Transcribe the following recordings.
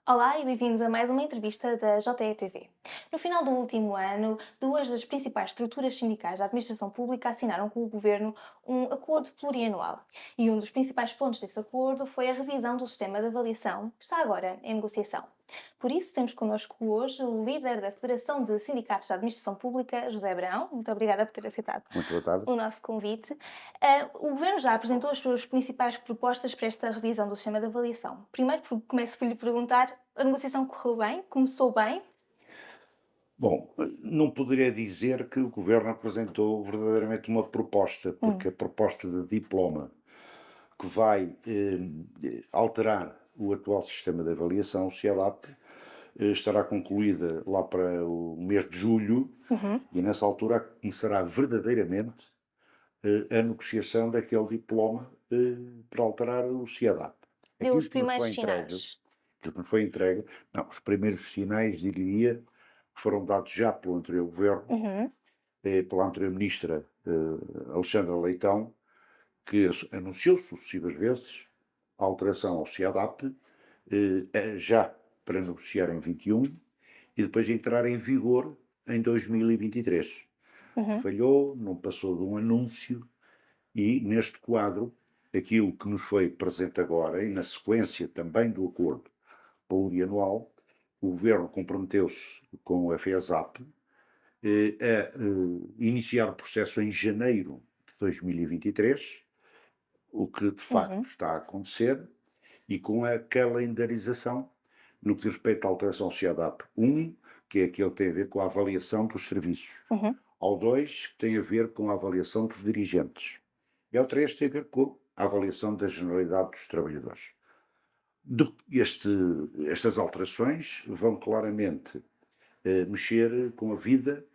Olá e bem-vindos a mais uma entrevista da JETV. No final do último ano, duas das principais estruturas sindicais da administração pública assinaram com o governo um acordo plurianual. E um dos principais pontos desse acordo foi a revisão do sistema de avaliação, que está agora em negociação. Por isso, temos connosco hoje o líder da Federação de Sindicatos da Administração Pública, José Abrão. Muito obrigada por ter aceitado Muito boa tarde. o nosso convite. O Governo já apresentou as suas principais propostas para esta revisão do sistema de avaliação. Primeiro, começo por lhe perguntar, a negociação correu bem? Começou bem? Bom, não poderia dizer que o Governo apresentou verdadeiramente uma proposta, porque Hum, a proposta de diploma que vai alterar o atual sistema de avaliação, o CIEDAP, estará concluída lá para o mês de julho uhum. e nessa altura começará verdadeiramente a negociação daquele diploma para alterar o CIEDAP. Deu os Aquilo que nos primeiros foi entregue, sinais. aquilo que nos foi entregue, não, os primeiros sinais, diria, foram dados já pelo anterior governo, Uhum, pela anterior ministra Alexandra Leitão, que anunciou sucessivas vezes a alteração ao CIADAP, já para negociar em 21 e depois entrar em vigor em 2023. uhum, Falhou, não passou de um anúncio e neste quadro, aquilo que nos foi presente agora e na sequência também do acordo plurianual, o Governo comprometeu-se com a FESAP a iniciar o processo em janeiro de 2023, o que de facto uhum, está a acontecer, e com a calendarização no que diz respeito à alteração CIADAP 1, que é aquele que tem a ver com a avaliação dos serviços, uhum, ao 2, que tem a ver com a avaliação dos dirigentes, e ao 3, tem a ver com a avaliação da generalidade dos trabalhadores. Estas alterações vão claramente mexer com a vida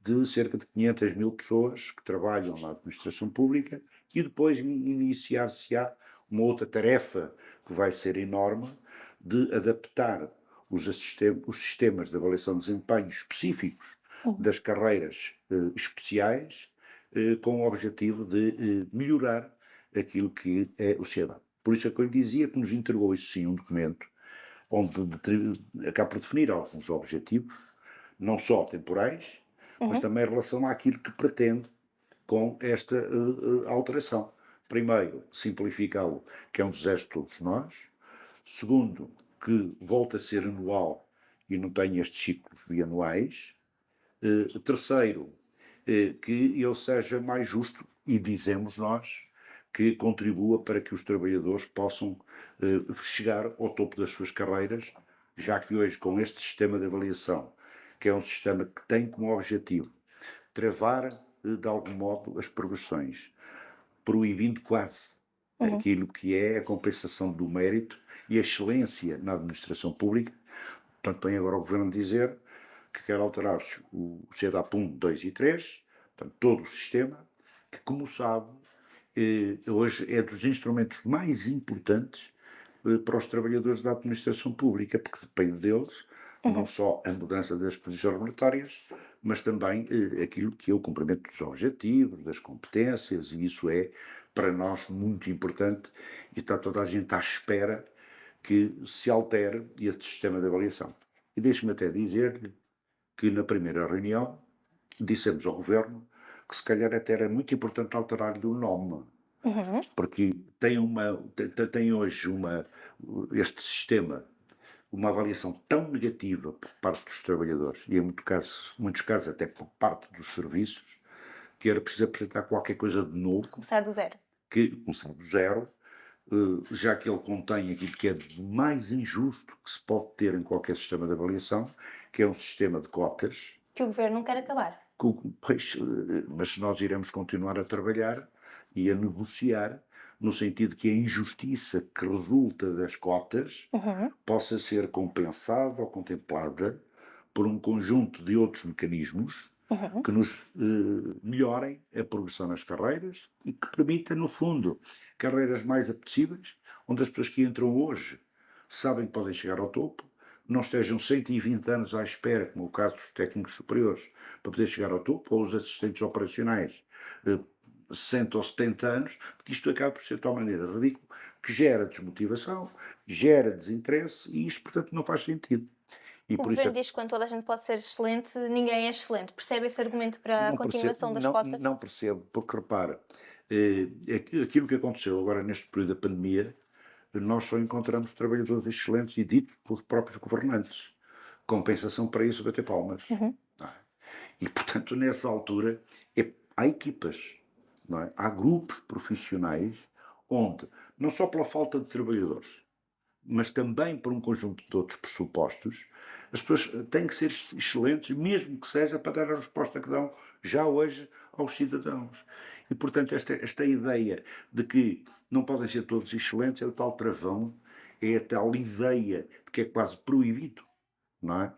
de cerca de 500 mil pessoas que trabalham na administração pública e depois iniciar-se-á uma outra tarefa que vai ser enorme de adaptar os sistemas de avaliação de desempenho específicos uhum. das carreiras especiais com o objetivo de melhorar aquilo que é o CEDAP. Por isso é que eu lhe dizia que nos entregou, isso sim, um documento onde acaba por definir alguns objetivos, não só temporais, mas Uhum. também em relação àquilo que pretende com esta alteração. Primeiro, simplificá-lo, que é um desejo de todos nós. Segundo, que volta a ser anual e não tenha estes ciclos bianuais. Terceiro, que ele seja mais justo e dizemos nós que contribua para que os trabalhadores possam chegar ao topo das suas carreiras, já que hoje, com este sistema de avaliação, que é um sistema que tem como objetivo travar, de algum modo, as progressões, proibindo quase Uhum. aquilo que é a compensação do mérito e a excelência na administração pública. Portanto, vem agora o Governo dizer que quer alterar o CEDAP 1, 2 e 3, portanto, todo o sistema, que, como sabe, hoje é dos instrumentos mais importantes para os trabalhadores da administração pública, porque depende deles não Uhum. só a mudança das posições regulatórias, mas também aquilo que é o cumprimento dos objetivos, das competências, e isso é, para nós, muito importante, e está toda a gente à espera que se altere este sistema de avaliação. E deixe-me até dizer-lhe que na primeira reunião dissemos ao Governo que se calhar até era muito importante alterar-lhe o nome, Uhum. porque tem hoje este sistema uma avaliação tão negativa por parte dos trabalhadores e em muitos casos até por parte dos serviços, que era preciso apresentar qualquer coisa de novo, Começar do zero. que começar do zero, já que ele contém aquilo que é de mais injusto que se pode ter em qualquer sistema de avaliação, que é um sistema de cotas. Que o governo não quer acabar. Pois, mas nós iremos continuar a trabalhar e a negociar no sentido que a injustiça que resulta das cotas Uhum. possa ser compensada ou contemplada por um conjunto de outros mecanismos Uhum. que nos melhorem a progressão nas carreiras e que permita, no fundo, carreiras mais apetecíveis, onde as pessoas que entram hoje sabem que podem chegar ao topo, não estejam 120 anos à espera, como o caso dos técnicos superiores, para poder chegar ao topo, ou os assistentes operacionais, 60 ou 70 anos, porque isto acaba por ser de tal maneira ridículo que gera desmotivação, gera desinteresse e isto, portanto, não faz sentido. E O por isso governo é diz que quando toda a gente pode ser excelente, ninguém é excelente. Percebe esse argumento para a continuação das cotas? não percebo, porque repara, aquilo que aconteceu agora neste período da pandemia, nós só encontramos trabalhadores excelentes e dito pelos próprios governantes. Compensação para isso, bater palmas. Uhum. Não é? E, portanto, nessa altura, há equipas, não é? Há grupos profissionais onde, não só pela falta de trabalhadores, mas também por um conjunto de outros pressupostos, as pessoas têm que ser excelentes, mesmo que seja para dar a resposta que dão já hoje aos cidadãos. E, portanto, esta ideia de que não podem ser todos excelentes é o tal travão, é a tal ideia de que é quase proibido, não é?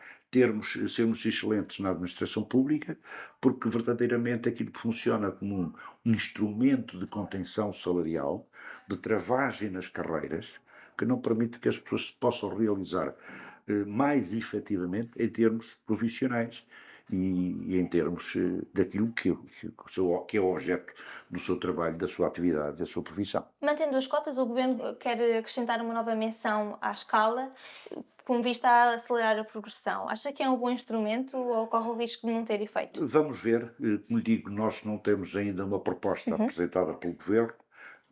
Sermos excelentes na administração pública, porque verdadeiramente aquilo que funciona como um instrumento de contenção salarial, de travagem nas carreiras, que não permite que as pessoas se possam realizar mais efetivamente em termos profissionais e em termos daquilo que é o objeto do seu trabalho, da sua atividade, da sua profissão. Mantendo as cotas, o governo quer acrescentar uma nova menção à escala, com vista a acelerar a progressão. Acha que é um bom instrumento ou corre o risco de não ter efeito? Vamos ver, como lhe digo, nós não temos ainda uma proposta Uhum. apresentada pelo governo.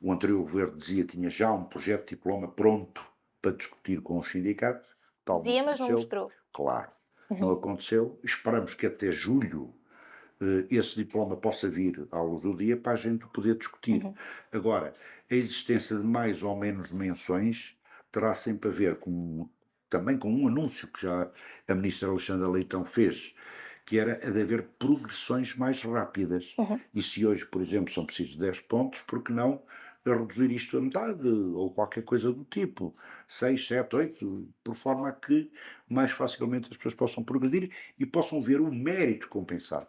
O anterior governo dizia que tinha já um projeto de diploma pronto para discutir com os sindicatos. Tal não Dizia, mas não aconteceu. mostrou. Claro, não Uhum. aconteceu. Esperamos que até julho esse diploma possa vir à luz do dia para a gente poder discutir. Uhum. Agora, a existência de mais ou menos menções terá sempre a ver também com um anúncio que já a ministra Alexandra Leitão fez, que era a de haver progressões mais rápidas. Uhum. E se hoje, por exemplo, são precisos 10 pontos, por que não reduzir isto a metade, ou qualquer coisa do tipo, 6, 7, 8, por forma a que mais facilmente as pessoas possam progredir e possam ver o mérito compensado.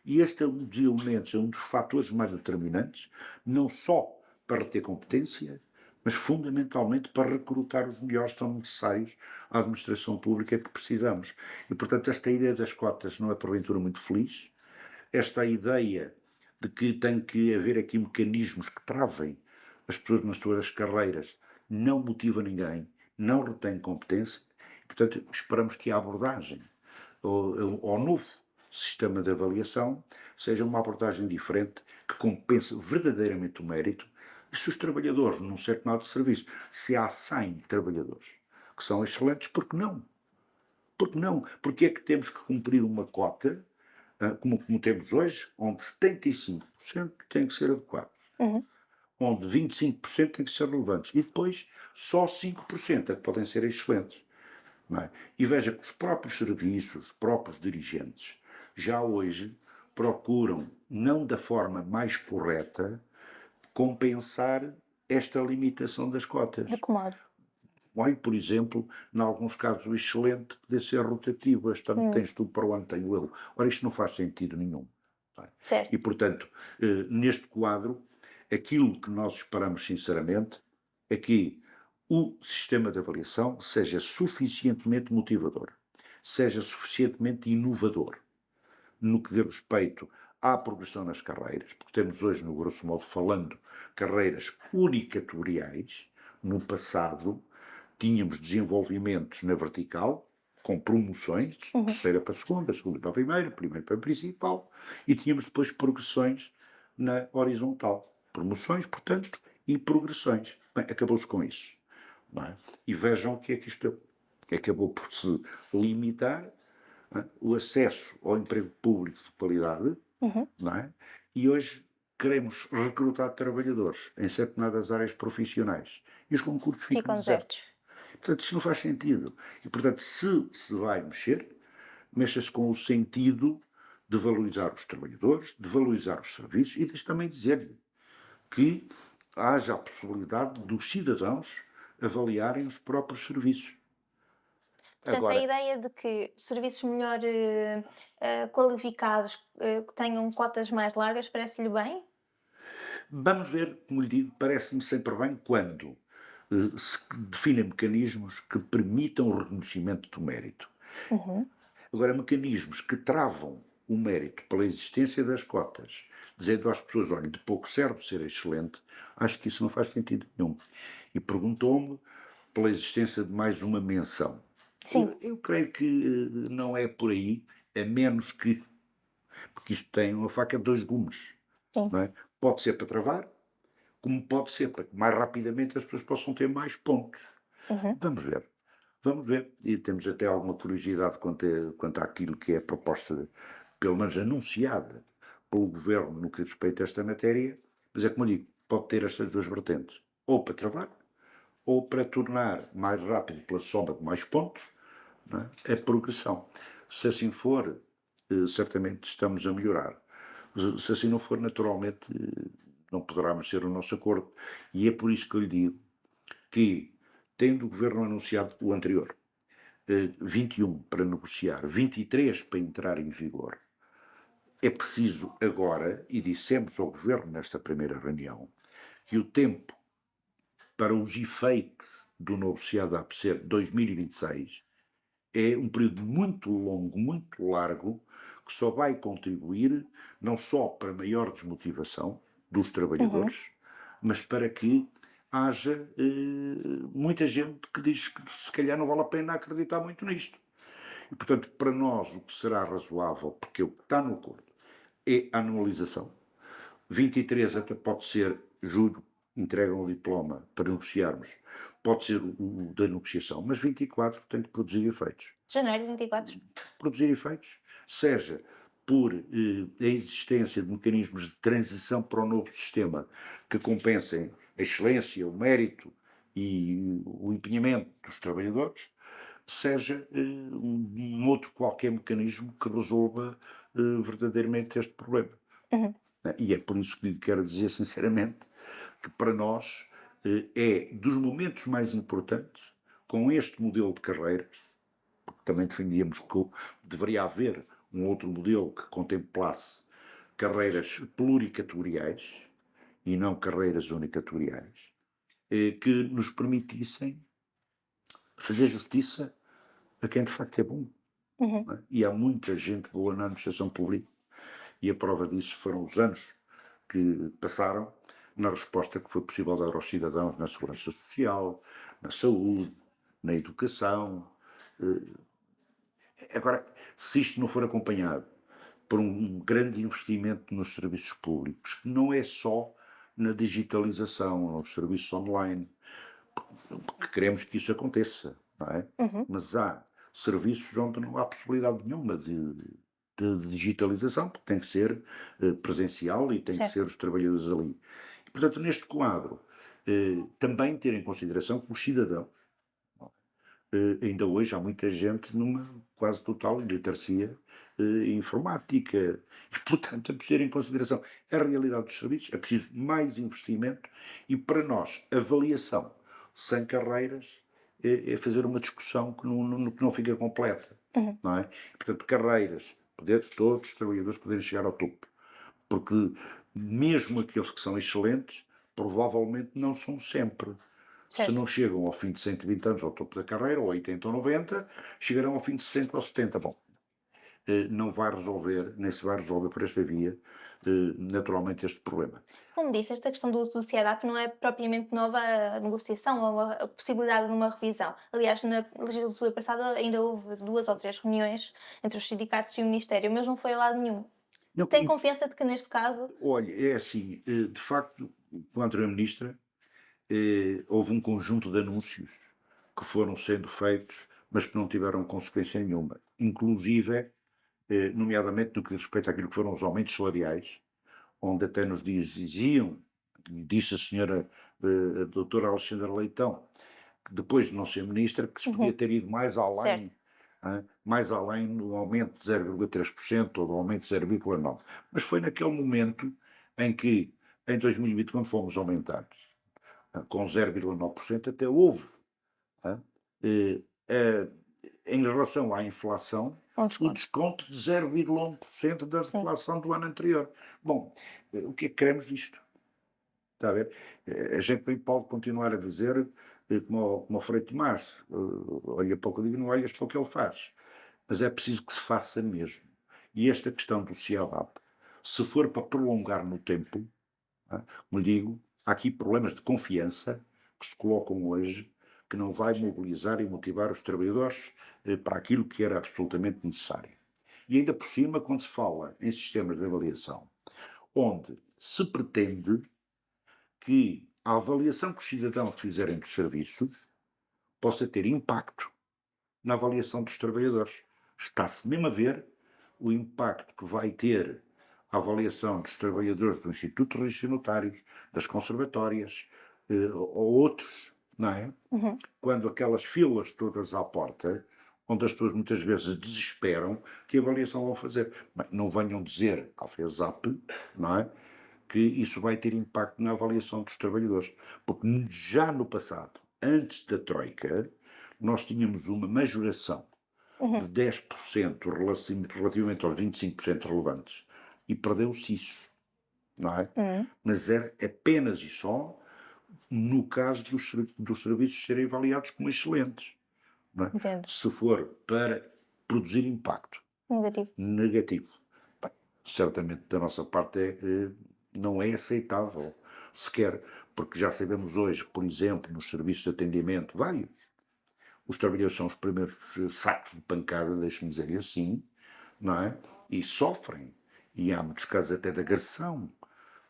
E este é um dos elementos, é um dos fatores mais determinantes, não só para reter competência, mas fundamentalmente para recrutar os melhores tão necessários à administração pública que precisamos. E, portanto, esta ideia das cotas não é porventura muito feliz. Esta ideia de que tem que haver aqui mecanismos que travem as pessoas nas suas carreiras não motiva ninguém, não retém competência. E, portanto, esperamos que a abordagem ao novo sistema de avaliação seja uma abordagem diferente que compense verdadeiramente o mérito. E se os trabalhadores, num certo modo de serviço, se há 100 trabalhadores que são excelentes, por que não? Por que não? Porque é que temos que cumprir uma cota, como temos hoje, onde 75% têm que ser adequados, Uhum. onde 25% têm que ser relevantes, e depois só 5% é que podem ser excelentes. Não é? E veja que os próprios serviços, os próprios dirigentes, já hoje procuram, não da forma mais correta, compensar esta limitação das cotas. Acomodo. Olhe, por exemplo, em alguns casos o excelente poder ser rotativo. Este ano tens tu, para o ano tenho eu. Ora, isto não faz sentido nenhum. Não é? Certo. E, portanto, neste quadro, aquilo que nós esperamos sinceramente é que o sistema de avaliação seja suficientemente motivador, seja suficientemente inovador no que diz respeito à progressão nas carreiras, porque temos hoje, no grosso modo falando, carreiras unicategoriais. No passado, tínhamos desenvolvimentos na vertical, com promoções, de Uhum. terceira para segunda para primeira para principal, e tínhamos depois progressões na horizontal. Promoções, portanto, e progressões. Bem, acabou-se com isso. Não é? E vejam o que é que isto acabou por se limitar, não é? O acesso ao emprego público de qualidade, Uhum. não é? E hoje queremos recrutar trabalhadores em determinadas áreas profissionais e os concursos ficam Ficam desertos. desertos. Portanto, isto não faz sentido. E, portanto, se vai mexer, mexa-se com o sentido de valorizar os trabalhadores, de valorizar os serviços e de também dizer-lhe que haja a possibilidade dos cidadãos avaliarem os próprios serviços. Portanto, a Agora, ideia de que serviços melhor qualificados que tenham cotas mais largas parece-lhe bem? vamos ver, como lhe digo, parece-me sempre bem quando se definem mecanismos que permitam o reconhecimento do mérito. Uhum. Agora, mecanismos que travam o mérito pela existência das cotas, dizendo às pessoas, olha, de pouco serve ser excelente, acho que isso não faz sentido nenhum. E perguntou-me pela existência de mais uma menção. Sim. Eu creio que não é por aí, a menos que, porque isto tem uma faca de dois gumes, Sim. não é? Pode ser para travar, como pode ser para que mais rapidamente as pessoas possam ter mais pontos. Uhum. Vamos ver. Vamos ver. E temos até alguma curiosidade quanto àquilo que é a proposta, pelo menos anunciada, pelo Governo no que diz respeito a esta matéria, mas é como eu digo, pode ter estas duas vertentes. Ou para travar, ou para tornar mais rápido, pela soma de mais pontos, não é, a progressão. Se assim for, certamente estamos a melhorar. Se assim não for, naturalmente, não poderá mais ser o nosso acordo. E é por isso que eu lhe digo que, tendo o Governo anunciado o anterior, 21 para negociar, 23 para entrar em vigor, é preciso agora, e dissemos ao Governo nesta primeira reunião, que o tempo para os efeitos do novo CIADAP ser 2026 é um período muito longo, muito largo, que só vai contribuir não só para maior desmotivação dos Uhum. trabalhadores, mas para que haja muita gente que diz que se calhar não vale a pena acreditar muito nisto. E, portanto, para nós o que será razoável, porque o que está no acordo, é a anualização. 23 até pode ser julho, entregam o diploma para negociarmos, pode ser o da negociação, mas 24 tem de produzir efeitos. Janeiro de 24. Produzir efeitos, seja por a existência de mecanismos de transição para o novo sistema que compensem a excelência, o mérito e o empenhamento dos trabalhadores, seja um outro qualquer mecanismo que resolva verdadeiramente este problema. Uhum. Né? E é por isso que lhe quero dizer sinceramente que para nós é dos momentos mais importantes, com este modelo de carreiras, porque também defendíamos que deveria haver um outro modelo que contemplasse carreiras pluricategoriais e não carreiras unicategoriais, que nos permitissem fazer justiça a quem de facto é bom. Uhum. Não é? E há muita gente boa na administração pública, e a prova disso foram os anos que passaram na resposta que foi possível dar aos cidadãos na segurança social, na saúde, na educação. Agora, se isto não for acompanhado por um grande investimento nos serviços públicos, que não é só na digitalização, nos serviços online, porque queremos que isso aconteça, não é? Uhum. Mas há serviços onde não há possibilidade nenhuma de digitalização, porque tem que ser presencial e tem que Certo. ser os trabalhadores ali. E, portanto, neste quadro, também ter em consideração que os cidadãos, ainda hoje há muita gente numa quase total iliteracia informática. E, portanto, é preciso ter em consideração a realidade dos serviços, é preciso mais investimento e, para nós, avaliação sem carreiras é fazer uma discussão que não fica completa. Uhum. Não é? Portanto, carreiras, todos os trabalhadores poderem chegar ao topo. Porque mesmo aqueles que são excelentes, provavelmente não são sempre. Se Certo. não chegam ao fim de 120 anos ao topo da carreira, ou 80 ou 90, chegarão ao fim de 60 ou 70. Bom, não vai resolver, nem se vai resolver por esta via, naturalmente, este problema. Como disse, esta questão do CIEDAP não é propriamente nova a negociação ou a possibilidade de uma revisão. Aliás, na legislatura passada ainda houve 2 ou 3 reuniões entre os sindicatos e o Ministério, mas não foi a lado nenhum. Não, Tem confiança de que neste caso. olha, é assim, de facto, com a anterior ministra, houve um conjunto de anúncios que foram sendo feitos, mas que não tiveram consequência nenhuma. Inclusive, nomeadamente no que diz respeito àquilo que foram os aumentos salariais, onde até nos diziam, disse a senhora a doutora Alexandra Leitão, que depois de não ser ministra, que se podia Uhum. ter ido mais Certo. além, mais além do aumento de 0,3% ou do aumento de 0,9%. Mas foi naquele momento em que, em 2020, quando fomos aumentados com 0,9%, até houve, ah, eh, eh, em relação à inflação, Um o desconto. desconto de 0,1% da Sim. inflação do ano anterior. Bom, o que é que queremos disto? Está a ver? A gente bem pode continuar a dizer, como o Frei Tomás, olha para o que eu digo, não olhas para o que ele faz. Mas é preciso que se faça mesmo. E esta questão do CIABAP, se for para prolongar no tempo, como lhe digo, há aqui problemas de confiança que se colocam hoje, que não vai mobilizar e motivar os trabalhadores para aquilo que era absolutamente necessário. E ainda por cima, quando se fala em sistemas de avaliação, onde se pretende que a avaliação que os cidadãos fizerem dos serviços possa ter impacto na avaliação dos trabalhadores. Está-se mesmo a ver o impacto que vai ter a avaliação dos trabalhadores do Instituto de Registro de Notários, das conservatórias, ou outros, não é? Uhum. Quando aquelas filas todas à porta, onde as pessoas muitas vezes desesperam, que avaliação vão fazer? Bem, não venham dizer ao FESAP, não é? Que isso vai ter impacto na avaliação dos trabalhadores. Porque já no passado, antes da Troika, nós tínhamos uma majoração de Uhum. 10% relativamente aos 25% relevantes. E perdeu-se isso, não é? Uhum. Mas era apenas e só no caso dos serviços serem avaliados como excelentes, não é? Entendo. Se for para produzir impacto Negativo. negativo, bem, certamente da nossa parte não é aceitável sequer, porque já sabemos hoje, por exemplo, nos serviços de atendimento, vários, os trabalhadores são os primeiros sacos de pancada, deixe-me dizer assim, não é? E sofrem, e há muitos casos até de agressão,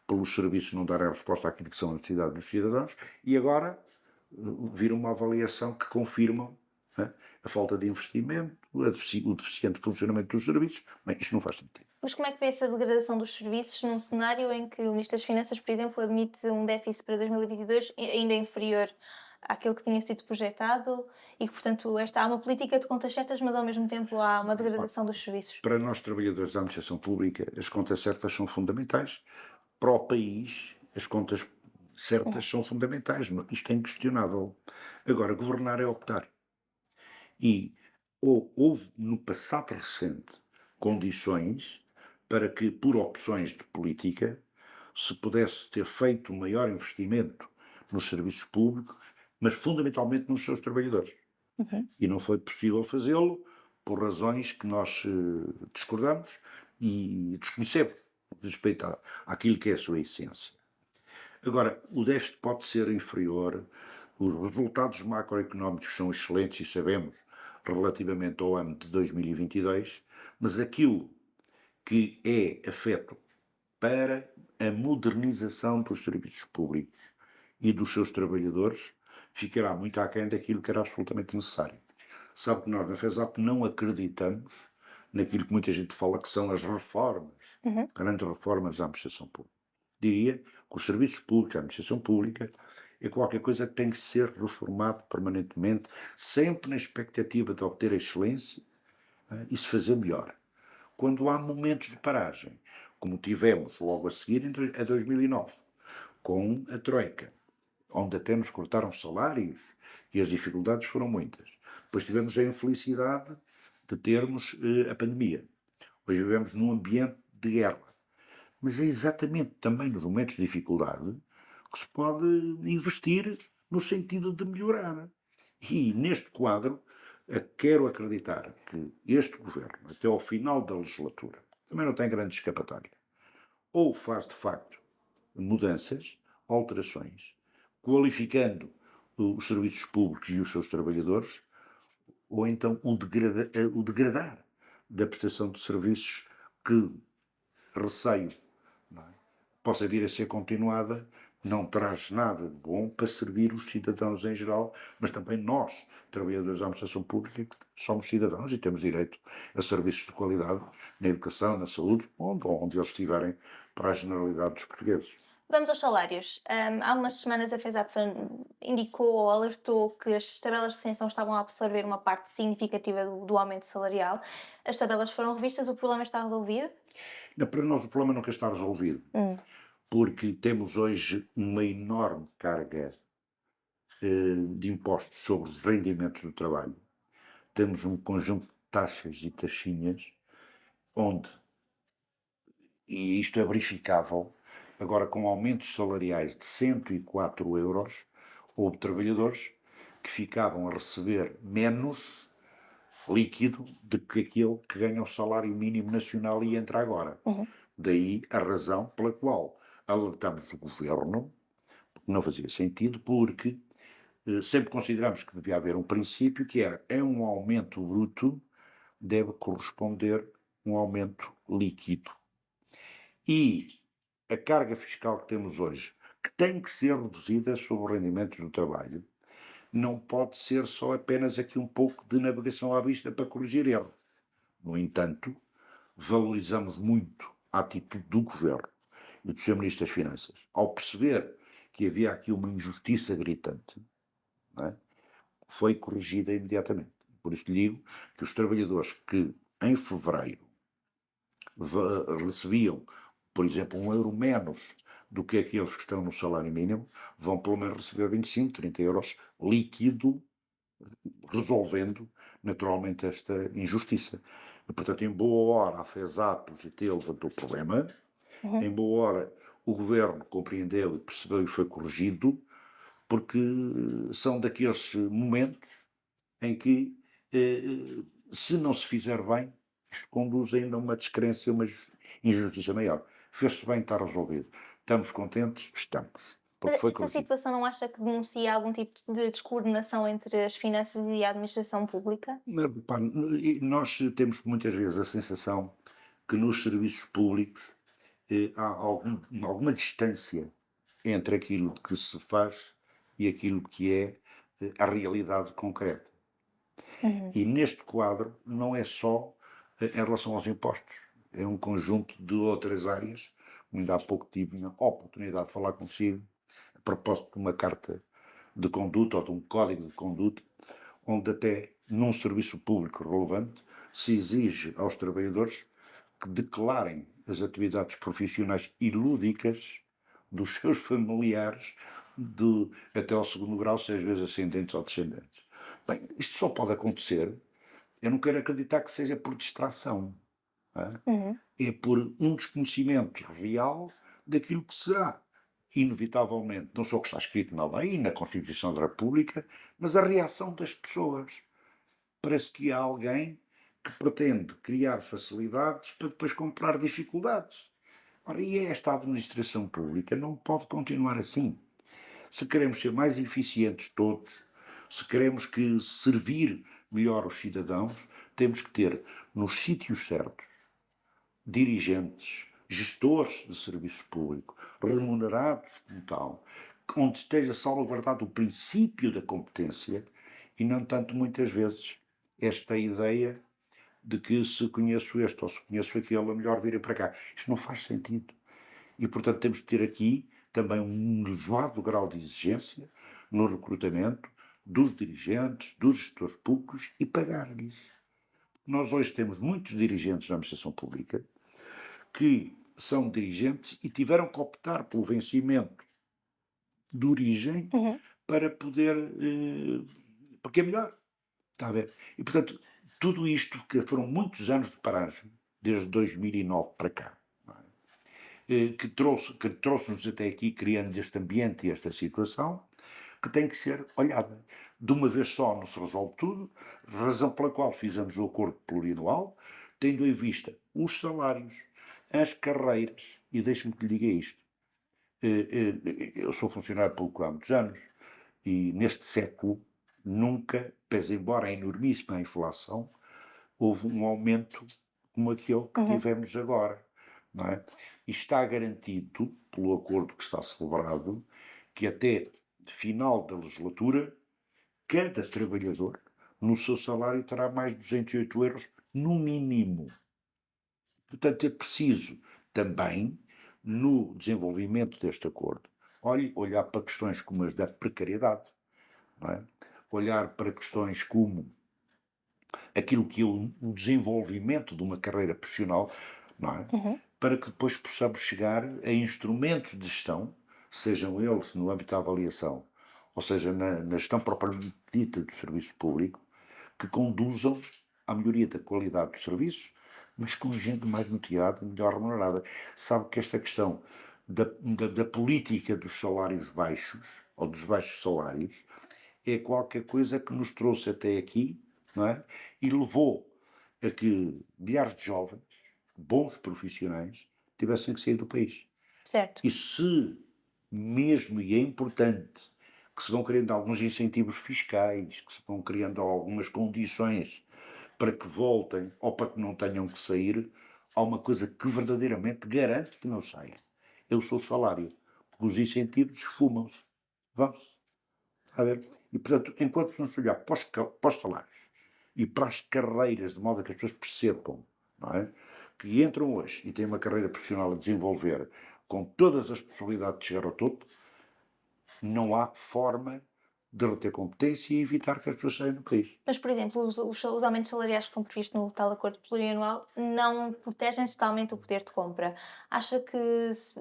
pelos serviços não darem resposta àquilo que são as necessidades dos cidadãos, e agora vir uma avaliação que confirma a falta de investimento, o deficiente funcionamento dos serviços. Bem, isto não faz sentido. Mas como é que vê essa degradação dos serviços num cenário em que o Ministro das Finanças, por exemplo, admite um déficit para 2022 ainda inferior àquele que tinha sido projetado e que, portanto, há uma política de contas certas, mas ao mesmo tempo há uma degradação dos serviços? Para nós, trabalhadores da administração pública, as contas certas são fundamentais. Para o país, as contas certas são fundamentais. Isto é inquestionável. Agora, governar é optar. E houve no passado recente condições para que, por opções de política, se pudesse ter feito um maior investimento nos serviços públicos, mas fundamentalmente nos seus trabalhadores. Uhum. E não foi possível fazê-lo por razões que nós discordamos e desconhecemos, respeito àquilo que é a sua essência. Agora, o déficit pode ser inferior, os resultados macroeconómicos são excelentes e sabemos, relativamente ao ano de 2022, mas aquilo que é afeto para a modernização dos serviços públicos e dos seus trabalhadores ficará muito aquém daquilo que era absolutamente necessário. Sabe que nós na FESAP não acreditamos naquilo que muita gente fala que são as reformas, Uhum. grandes reformas da administração pública. Diria que os serviços públicos, a administração pública, é qualquer coisa que tem que ser reformado permanentemente, sempre na expectativa de obter a excelência e se fazer melhor. Quando há momentos de paragem, como tivemos logo a seguir a 2009, com a Troika, onde até nos cortaram salários e as dificuldades foram muitas. Depois tivemos a infelicidade de termos a pandemia. Hoje vivemos num ambiente de guerra. Mas é exatamente também nos momentos de dificuldade que se pode investir no sentido de melhorar. E neste quadro, quero acreditar que este governo, até ao final da legislatura, também não tem grande escapatória. Ou faz de facto mudanças, alterações, qualificando os serviços públicos e os seus trabalhadores, ou então o degradar da prestação de serviços que, receio, não é, possa vir a ser continuada, não traz nada de bom para servir os cidadãos em geral, mas também nós, trabalhadores da administração pública, que somos cidadãos e temos direito a serviços de qualidade na educação, na saúde, onde eles estiverem, para a generalidade dos portugueses. Vamos aos salários. Há umas semanas a FESAP indicou ou alertou que as tabelas de retenção estavam a absorver uma parte significativa do aumento salarial. As tabelas foram revistas, o problema está resolvido? Para nós o problema nunca está resolvido, porque temos hoje uma enorme carga de impostos sobre os rendimentos do trabalho. Temos um conjunto de taxas e taxinhas onde, e isto é verificável, agora com aumentos salariais de 104 euros, houve trabalhadores que ficavam a receber menos líquido do que aquele que ganha o salário mínimo nacional e entra agora. Uhum. Daí a razão pela qual alertamos o governo, porque não fazia sentido, porque sempre consideramos que devia haver um princípio que era, é um aumento bruto, deve corresponder um aumento líquido. E a carga fiscal que temos hoje, que tem que ser reduzida sobre os rendimentos do trabalho, não pode ser só apenas aqui um pouco de navegação à vista para corrigir erros. No entanto, valorizamos muito a atitude do Governo e do Sr. Ministro das Finanças, ao perceber que havia aqui uma injustiça gritante, não é? Foi corrigida imediatamente. Por isso lhe digo que os trabalhadores que em fevereiro recebiam, por exemplo, €1 menos do que aqueles que estão no salário mínimo, vão pelo menos receber 25, 30 euros líquido, resolvendo naturalmente esta injustiça. E, portanto, em boa hora a FESAP e GT levantou o problema, Uhum. em boa hora o governo compreendeu e percebeu e foi corrigido, porque são daqueles momentos em que, se não se fizer bem, isto conduz ainda a uma descrença e uma injustiça maior. Fez-se bem, está resolvido. Estamos contentes? Estamos. Porque Mas foi essa corrigido. situação não acha que denuncia algum tipo de descoordenação entre as finanças e a administração pública? Mas, repare, nós temos muitas vezes a sensação que nos serviços públicos há alguma distância entre aquilo que se faz e aquilo que é a realidade concreta. Uhum. E neste quadro não é só em relação aos impostos, é um conjunto de outras áreas. Ainda há pouco tive a oportunidade de falar consigo a propósito de uma carta de conduta ou de um código de conduta, onde até num serviço público relevante se exige aos trabalhadores que declarem as atividades profissionais e lúdicas dos seus familiares até ao segundo grau, seja vezes ascendentes ou descendentes. Bem, isto só pode acontecer, eu não quero acreditar que seja por distração, não é? Uhum. É por um desconhecimento real daquilo que será, inevitavelmente, não só o que está escrito na lei, na Constituição da República, mas a reação das pessoas. Parece que há alguém que pretende criar facilidades para depois comprar dificuldades. Ora, e esta administração pública não pode continuar assim. Se queremos ser mais eficientes todos, se queremos que servir melhor os cidadãos, temos que ter nos sítios certos dirigentes, gestores de serviço público, remunerados como tal, onde esteja salvaguardado o princípio da competência e não tanto muitas vezes esta ideia de que se conheço este ou se conheço aquele, é melhor virem para cá. Isto não faz sentido. E, portanto, temos de ter aqui também um elevado grau de exigência no recrutamento dos dirigentes, dos gestores públicos e pagar-lhes. Nós hoje temos muitos dirigentes na administração pública que são dirigentes e tiveram que optar pelo vencimento de origem Uhum. para poder. Porque é melhor. Está a ver? E, portanto, tudo isto, que foram muitos anos de paragem, desde 2009 para cá, não é? Que trouxe-nos até aqui, criando este ambiente e esta situação, que tem que ser olhada. De uma vez só não se resolve tudo, razão pela qual fizemos o acordo plurianual, tendo em vista os salários, as carreiras, e deixe-me que lhe diga isto. Eu sou funcionário público há muitos anos, e neste século nunca, pese embora a enormíssima inflação, houve um aumento como aquele que Uhum. tivemos agora, não é? E está garantido, pelo acordo que está celebrado, que até final da legislatura, cada trabalhador, no seu salário, terá mais de 208 euros, no mínimo. Portanto, é preciso também, no desenvolvimento deste acordo, olhar para questões como as da precariedade, não é? Olhar para questões como aquilo que é o desenvolvimento de uma carreira profissional, não é? Uhum. Para que depois possamos chegar a instrumentos de gestão, sejam eles no âmbito da avaliação, ou seja, na gestão propriamente dita do serviço público, que conduzam à melhoria da qualidade do serviço, mas com gente mais motivada e melhor remunerada. Sabe que esta questão da política dos salários baixos, ou dos baixos salários, é qualquer coisa que nos trouxe até aqui não é? E levou a que milhares de jovens, bons profissionais, tivessem que sair do país. Certo. E se mesmo, e é importante, que se vão criando alguns incentivos fiscais, que se vão criando algumas condições para que voltem ou para que não tenham que sair, há uma coisa que verdadeiramente garante que não saia. É o seu salário. Porque os incentivos esfumam-se. Vão-se. A ver? E, portanto, enquanto não se olhar para os salários e para as carreiras, de modo a que as pessoas percebam, não é? Que entram hoje e têm uma carreira profissional a desenvolver com todas as possibilidades de chegar ao topo, não há forma de reter competência e evitar que as pessoas saiam do país. Mas, por exemplo, os aumentos salariais que estão previstos no tal acordo plurianual não protegem totalmente o poder de compra. Acha que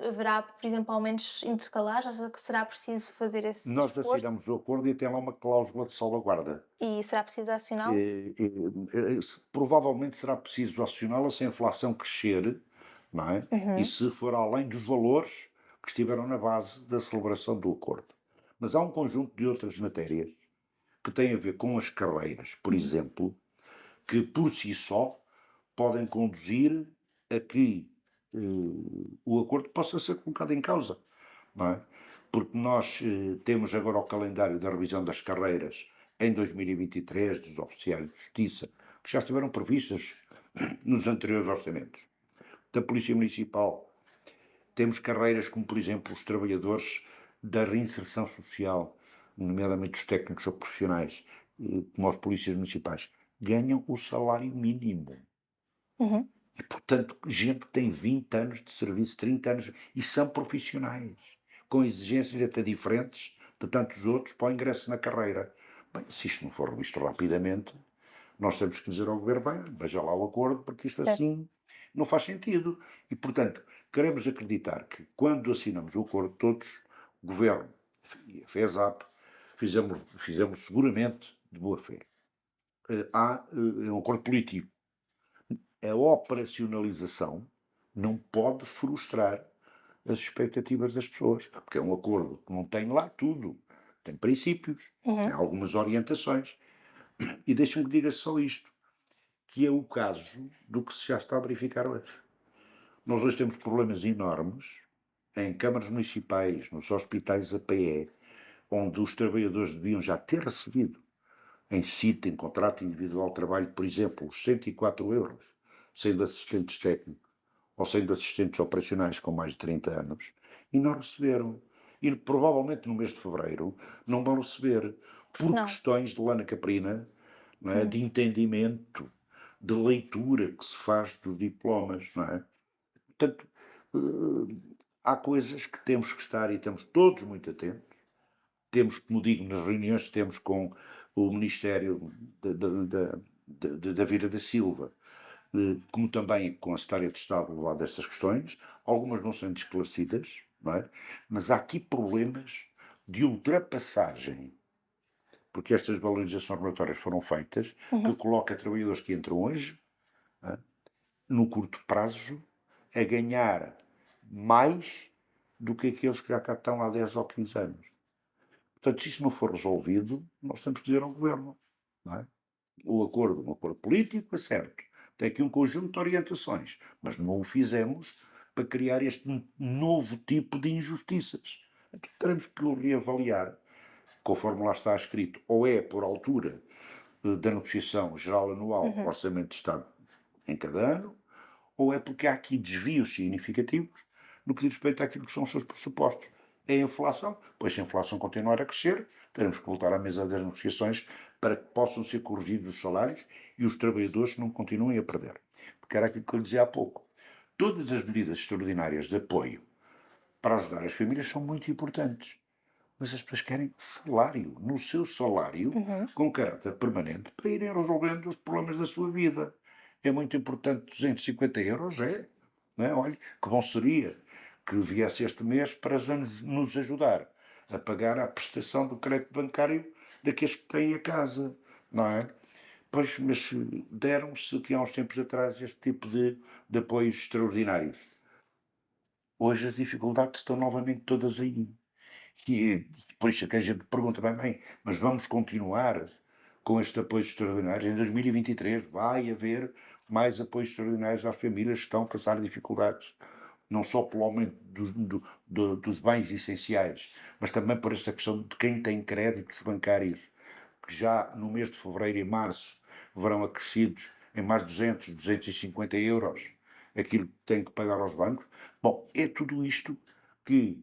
haverá, por exemplo, aumentos intercalares? Acha que será preciso fazer esse Nós esforço? assinamos o acordo e tem lá uma cláusula de salvaguarda. E será preciso acioná-lo? Provavelmente será preciso acioná-la se a inflação crescer, não é? E Uhum. se for além dos valores que estiveram na base da celebração do acordo. Mas há um conjunto de outras matérias que têm a ver com as carreiras, por Uhum. exemplo, que por si só podem conduzir a que o acordo possa ser colocado em causa, não é? Porque nós temos agora o calendário da revisão das carreiras em 2023 dos oficiais de justiça, que já estiveram previstas nos anteriores orçamentos. Da Polícia Municipal temos carreiras como, por exemplo, os trabalhadores da reinserção social, nomeadamente os técnicos ou profissionais, como os polícias municipais, ganham o salário mínimo. Uhum. E, portanto, gente que tem 20 anos de serviço, 30 anos, e são profissionais, com exigências até diferentes de tantos outros para o ingresso na carreira. Bem, se isto não for revisto rapidamente, nós temos que dizer ao Governo, bem, veja lá o acordo, porque isto Certo. assim não faz sentido. E, portanto, queremos acreditar que quando assinamos o acordo, todos, o Governo e a FESAP, fizemos seguramente de boa fé. Há um acordo político. A operacionalização não pode frustrar as expectativas das pessoas, porque é um acordo que não tem lá tudo. Tem princípios, tem Uhum. algumas orientações. E deixa-me que diga só isto, que é o caso do que se já está a verificar hoje. Nós hoje temos problemas enormes em câmaras municipais, nos hospitais a PE, onde os trabalhadores deviam já ter recebido em CIT, em contrato individual de trabalho, por exemplo, os 104 euros, sendo assistentes técnicos ou sendo assistentes operacionais com mais de 30 anos, e não receberam. E provavelmente no mês de fevereiro não vão receber, por Não. questões de lana caprina, não é? Hum. De entendimento, de leitura que se faz dos diplomas. Não é? Portanto, há coisas que temos que estar e estamos todos muito atentos. Temos, como digo, nas reuniões que temos com o Ministério da Vila da Silva, como também com a Secretaria de Estado lá destas questões, algumas não sendo esclarecidas, não é? Mas há aqui problemas de ultrapassagem, porque estas valorizações regulatórias foram feitas, que Uhum. coloca trabalhadores que entram hoje, não é? No curto prazo, a ganhar mais do que aqueles que já cá estão há 10 ou 15 anos. Portanto, se isto não for resolvido, nós temos que dizer ao Governo, não é? O acordo, um acordo político, é certo. Tem aqui um conjunto de orientações, mas não o fizemos para criar este novo tipo de injustiças. Então teremos que o reavaliar, conforme lá está escrito, ou é por altura da negociação geral anual, Uhum. Orçamento de Estado em cada ano, ou é porque há aqui desvios significativos no que diz respeito àquilo que são os seus pressupostos. É a inflação, pois se a inflação continuar a crescer, teremos que voltar à mesa das negociações para que possam ser corrigidos os salários e os trabalhadores não continuem a perder. Porque era aquilo que eu lhe dizia há pouco. Todas as medidas extraordinárias de apoio para ajudar as famílias são muito importantes. Mas as pessoas querem salário, no seu salário, Uhum. com caráter permanente, para irem resolvendo os problemas da sua vida. É muito importante 250 euros, é? Não é? Olha, que bom seria que viesse este mês para nos ajudar a pagar a prestação do crédito bancário daqueles que têm a casa, não é? Pois, mas deram-se aqui há uns tempos atrás este tipo de apoios extraordinários. Hoje as dificuldades estão novamente todas aí. E por isso é que a gente pergunta bem, mas vamos continuar com estes apoios extraordinários. Em 2023 vai haver mais apoios extraordinários às famílias que estão a passar dificuldades, não só pelo aumento dos bens essenciais, mas também por esta questão de quem tem créditos bancários, que já no mês de fevereiro e março verão acrescidos em mais 200, 250 euros aquilo que tem que pagar aos bancos. Bom, é tudo isto que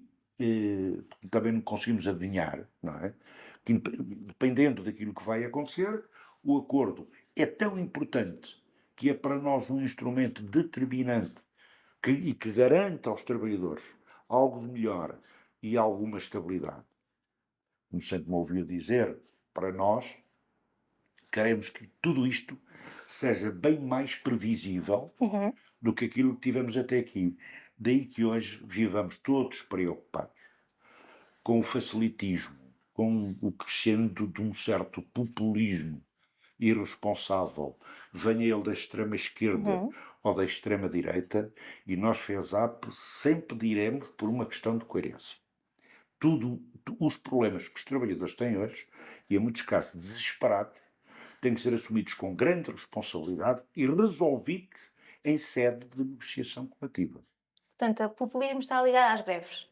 também não conseguimos adivinhar, não é? Que, dependendo daquilo que vai acontecer, o acordo é tão importante que é para nós um instrumento determinante e que garante aos trabalhadores algo de melhor e alguma estabilidade. Como sempre me ouviu dizer, para nós, queremos que tudo isto seja bem mais previsível do que aquilo que tivemos até aqui. Daí que hoje vivamos todos preocupados com o facilitismo, com o crescendo de um certo populismo irresponsável, venha ele da extrema esquerda ou da extrema direita, e nós, FESAP, sempre diremos por uma questão de coerência. Os problemas que os trabalhadores têm hoje, e em muitos casos desesperados, têm que ser assumidos com grande responsabilidade e resolvidos em sede de negociação coletiva. Portanto, o populismo está ligado às greves.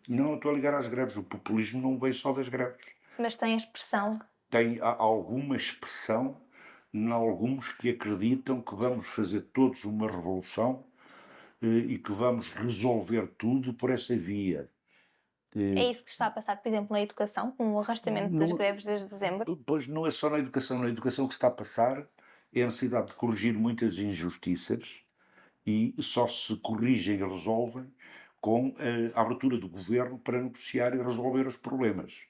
Não estou a ligar às greves, o populismo não vem só das greves. Mas tem a expressão. Tem alguma expressão em alguns que acreditam que vamos fazer todos uma revolução e que vamos resolver tudo por essa via. É isso que está a passar, por exemplo, na educação, com o arrastamento das greves desde dezembro? Pois não é só na educação. Na educação o que está a passar é a necessidade de corrigir muitas injustiças, e só se corrigem e resolvem com a abertura do governo para negociar e resolver os problemas.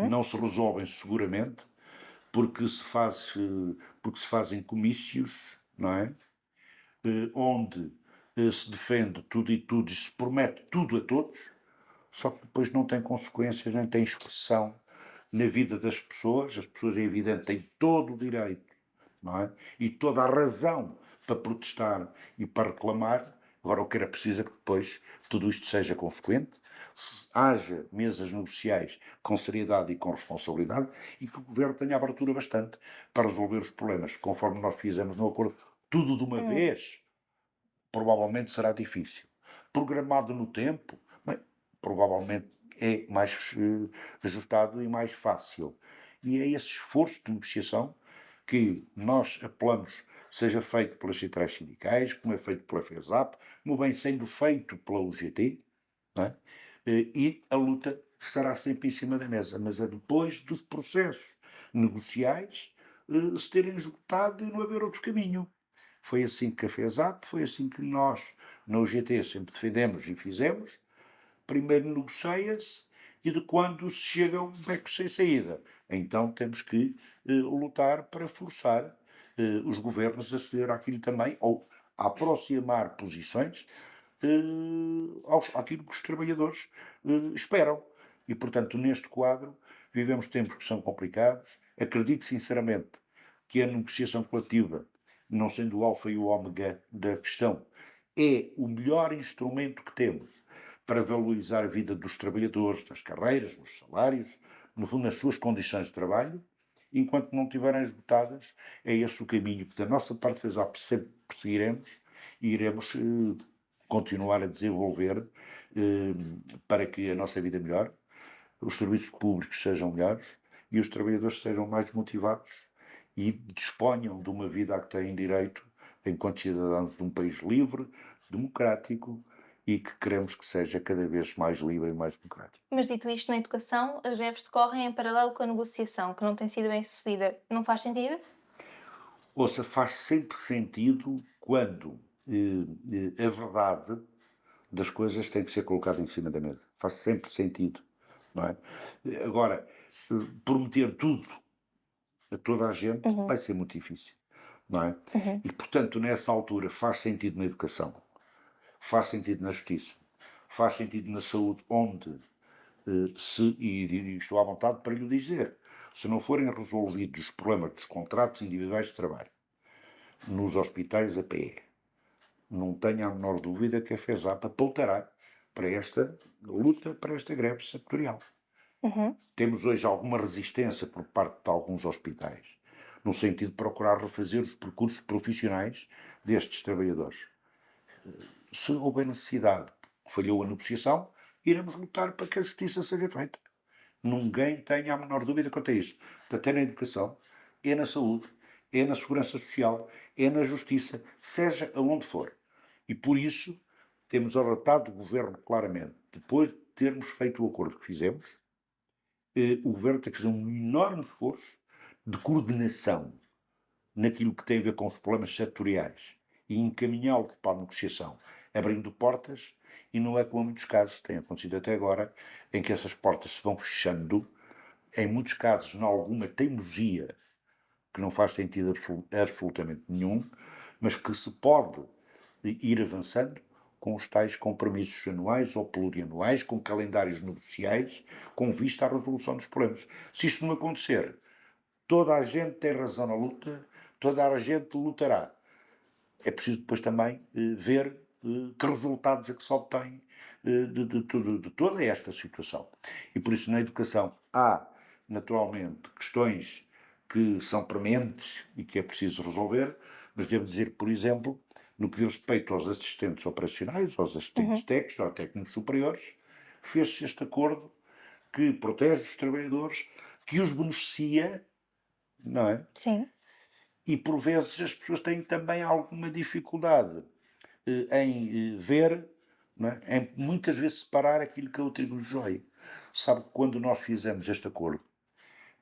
Não se resolvem seguramente porque se fazem comícios, não é? Onde se defende tudo e tudo e se promete tudo a todos, só que depois não tem consequências, nem tem expressão na vida das pessoas. As pessoas, é evidente, têm todo o direito, não é? E toda a razão para protestar e para reclamar. Agora, o que era preciso é que depois tudo isto seja consequente, haja mesas negociais com seriedade e com responsabilidade, e que o Governo tenha abertura bastante para resolver os problemas. Conforme nós fizemos no acordo, tudo de uma vez, provavelmente será difícil. Programado no tempo, bem, provavelmente é mais ajustado e mais fácil. E é esse esforço de negociação que nós apelamos seja feito pelas centrais sindicais, como é feito pela FESAP, como bem sendo feito pela UGT, não é? E a luta estará sempre em cima da mesa, mas é depois dos processos negociais se terem esgotado e não haver outro caminho. Foi assim que a FESAP, foi assim que nós, na UGT, sempre defendemos e fizemos. Primeiro negocia-se e de quando se chega a um beco sem saída. Então temos que lutar para forçar os governos a ceder àquilo também, ou a aproximar posições àquilo que os trabalhadores esperam. E, portanto, neste quadro, vivemos tempos que são complicados. Acredito sinceramente que a negociação coletiva, não sendo o alfa e o ômega da questão, é o melhor instrumento que temos para valorizar a vida dos trabalhadores, das carreiras, dos salários, no fundo, nas suas condições de trabalho. Enquanto não estiverem esgotadas, é esse o caminho que da nossa parte FESAP sempre perseguiremos e iremos continuar a desenvolver para que a nossa vida melhore, os serviços públicos sejam melhores e os trabalhadores sejam mais motivados e disponham de uma vida a que têm direito enquanto cidadãos de um país livre, democrático, e que queremos que seja cada vez mais livre e mais democrático. Mas dito isto, na educação, as greves decorrem em paralelo com a negociação, que não tem sido bem sucedida. Não faz sentido? Ouça, faz sempre sentido quando a verdade das coisas tem que ser colocada em cima da mesa. Faz sempre sentido, não é? Agora, prometer tudo a toda a gente vai ser muito difícil, não é? E, portanto, nessa altura faz sentido na educação, faz sentido na justiça, faz sentido na saúde, onde e estou à vontade para lhe dizer, se não forem resolvidos os problemas dos contratos individuais de trabalho nos hospitais a PE, não tenha a menor dúvida que a FESAP apontará para esta luta, para esta greve sectorial. Temos hoje alguma resistência por parte de alguns hospitais, no sentido de procurar refazer os percursos profissionais destes trabalhadores. Se houver necessidade, falhou a negociação, iremos lutar para que a justiça seja feita. Ninguém tenha a menor dúvida quanto a isso. Portanto, é na educação, é na saúde, é na segurança social, é na justiça, seja aonde for. E por isso temos alertado o Governo claramente. Depois de termos feito o acordo que fizemos, o Governo tem que fazer um enorme esforço de coordenação naquilo que tem a ver com os problemas setoriais e encaminhá-los para a negociação, abrindo portas, e não é como em muitos casos tem acontecido até agora, em que essas portas se vão fechando, em muitos casos, em alguma teimosia, que não faz sentido absolutamente nenhum, mas que se pode ir avançando com os tais compromissos anuais ou plurianuais, com calendários negociais, com vista à resolução dos problemas. Se isto não acontecer, toda a gente tem razão na luta, toda a gente lutará. É preciso depois também ver que resultados é que se obtém de toda esta situação. E por isso na educação há, naturalmente, questões que são prementes e que é preciso resolver, mas devo dizer que, por exemplo, no que diz respeito aos assistentes operacionais, aos assistentes técnicos, aos técnicos superiores, fez-se este acordo que protege os trabalhadores, que os beneficia, não é? Sim. E por vezes as pessoas têm também alguma dificuldade em ver, não é? Em muitas vezes separar aquilo que é o trigo do joio. Sabe que quando nós fizemos este acordo,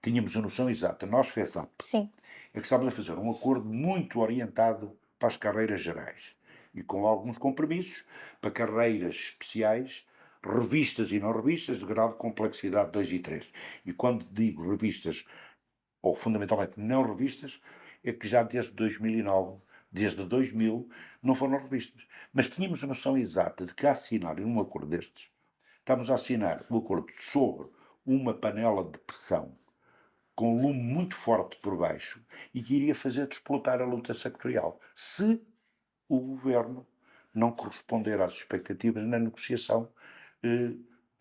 tínhamos a noção exata, nós FESAP, Sim. é que estávamos a fazer um acordo muito orientado para as carreiras gerais e com alguns compromissos para carreiras especiais, revistas e não revistas, de grau de complexidade 2 e 3. E quando digo revistas, ou fundamentalmente não revistas, é que já desde 2009, desde 2000, não foram revistas. Mas tínhamos a noção exata de que, a assinar um acordo destes, estamos a assinar um acordo sobre uma panela de pressão com lume muito forte por baixo e que iria fazer desplotar a luta sectorial, se o Governo não corresponder às expectativas na negociação,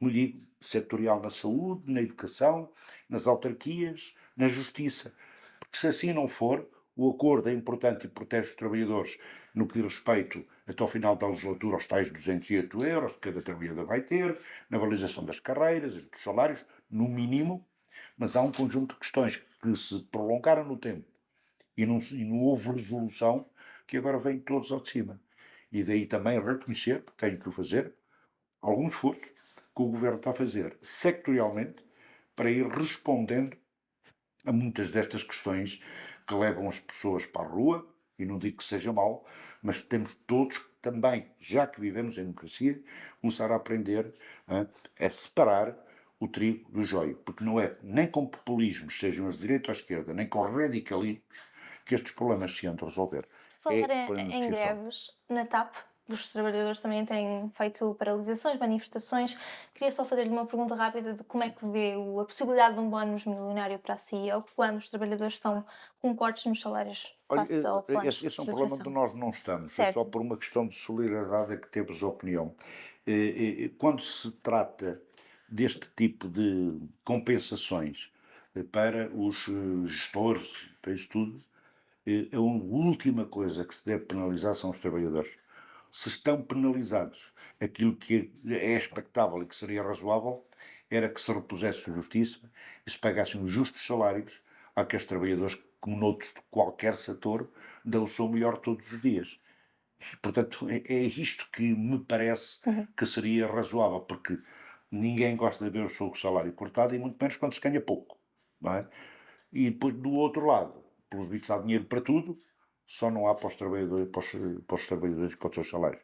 como digo, setorial na saúde, na educação, nas autarquias, na justiça. Porque se assim não for, o acordo é importante e protege os trabalhadores no que diz respeito, até ao final da legislatura, aos tais 208 euros que cada trabalhador vai ter, na valorização das carreiras, dos salários, no mínimo, mas há um conjunto de questões que se prolongaram no tempo e não houve resolução, que agora vêm todos ao de cima. E daí também reconhecer, porque tenho que o fazer, algum esforço que o Governo está a fazer sectorialmente para ir respondendo a muitas destas questões que levam as pessoas para a rua, e não digo que seja mau, mas temos todos também, já que vivemos em democracia, começar a aprender a separar o trigo do joio, porque não é nem com populismos, sejam os de direita ou à esquerda, nem com radicalismos, que estes problemas se andam a resolver. Falar É pela em negociação. greves, na TAP, os trabalhadores também têm feito paralisações, manifestações. Queria só fazer-lhe uma pergunta rápida de como é que vê a possibilidade de um bónus milionário para a CEO quando os trabalhadores estão com cortes nos salários Olha, face ao plano de esse é um problema onde reestruturação. nós não estamos, é só Certo. por uma questão de solidariedade é que temos a opinião. Quando se trata deste tipo de compensações para os gestores, para isso tudo, a última coisa que se deve penalizar são os trabalhadores. Se estão penalizados, aquilo que é expectável e que seria razoável era que se repusesse a justiça e se pagassem os justos salários àqueles trabalhadores que, como noutros de qualquer setor, dão o seu melhor todos os dias. Portanto, é isto que me parece que seria razoável, porque ninguém gosta de ver o seu salário cortado, e muito menos quando se ganha pouco, não é? E depois, do outro lado, pelos vistos há dinheiro para tudo, só não há para os trabalhadores, para os trabalhadores e para os seus salários.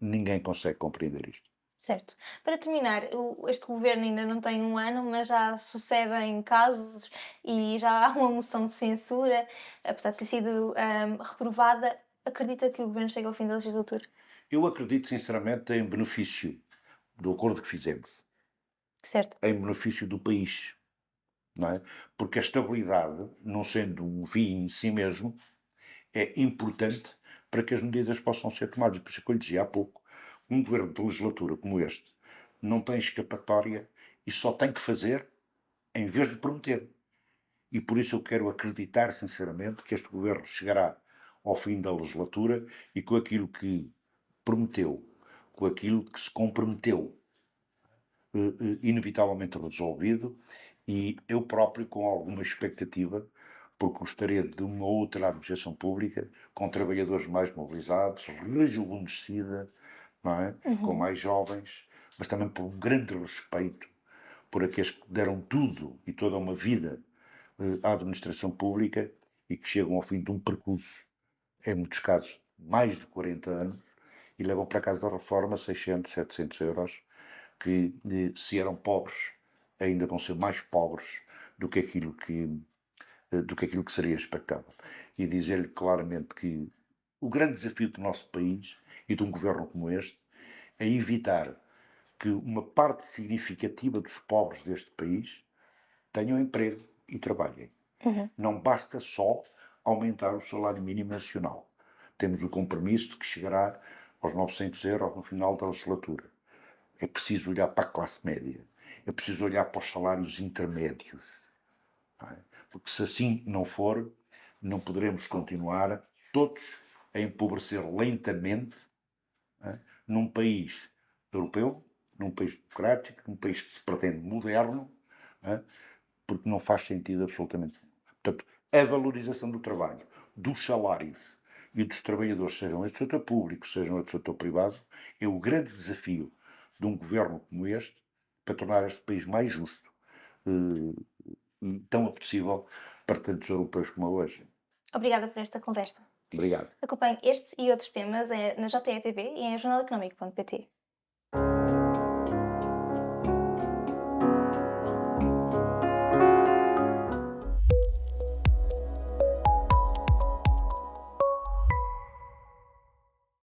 Ninguém consegue compreender isto. Certo. Para terminar, este governo ainda não tem um ano, mas já sucedem casos e já há uma moção de censura, apesar de ter sido reprovada. Acredita que o governo chega ao fim da legislatura? Eu acredito sinceramente em benefício do acordo que fizemos, Certo. em benefício do país, não é? Porque a estabilidade, não sendo um fim em si mesmo, é importante para que as medidas possam ser tomadas. Por isso que eu lhe dizia há pouco, um governo de legislatura como este não tem escapatória e só tem que fazer em vez de prometer. e por isso eu quero acreditar sinceramente que este governo chegará ao fim da legislatura e com aquilo que prometeu, com aquilo que se comprometeu, inevitavelmente resolvido, e eu próprio com alguma expectativa, porque gostaria de uma outra administração pública, com trabalhadores mais mobilizados, rejuvenescida, não é? Com Uhum. mais jovens, mas também por um grande respeito por aqueles que deram tudo e toda uma vida à administração pública e que chegam ao fim de um percurso, em muitos casos, mais de 40 anos, e levam para casa da reforma 600, 700 euros, que se eram pobres, ainda vão ser mais pobres do que aquilo que seria expectável. E dizer-lhe claramente que o grande desafio do nosso país e de um governo como este é evitar que uma parte significativa dos pobres deste país tenham emprego e trabalhem. Uhum. Não basta só aumentar o salário mínimo nacional. Temos o compromisso de que chegará aos 900 euros no final da legislatura. É preciso olhar para a classe média. É preciso olhar para os salários intermédios. Não é? Porque se assim não for, não poderemos continuar todos a empobrecer lentamente, não é? Num país europeu, num país democrático, num país que se pretende moderno, não é? Porque não faz sentido absolutamente nenhum. Portanto, a valorização do trabalho, dos salários e dos trabalhadores, sejam eles do setor público, sejam do setor privado, é o grande desafio de um governo como este para tornar este país mais justo e tão apetecível para tantos europeus como é hoje. Obrigada por esta conversa. Obrigado. Acompanhe este e outros temas na JETV e em jornaleconómico.pt.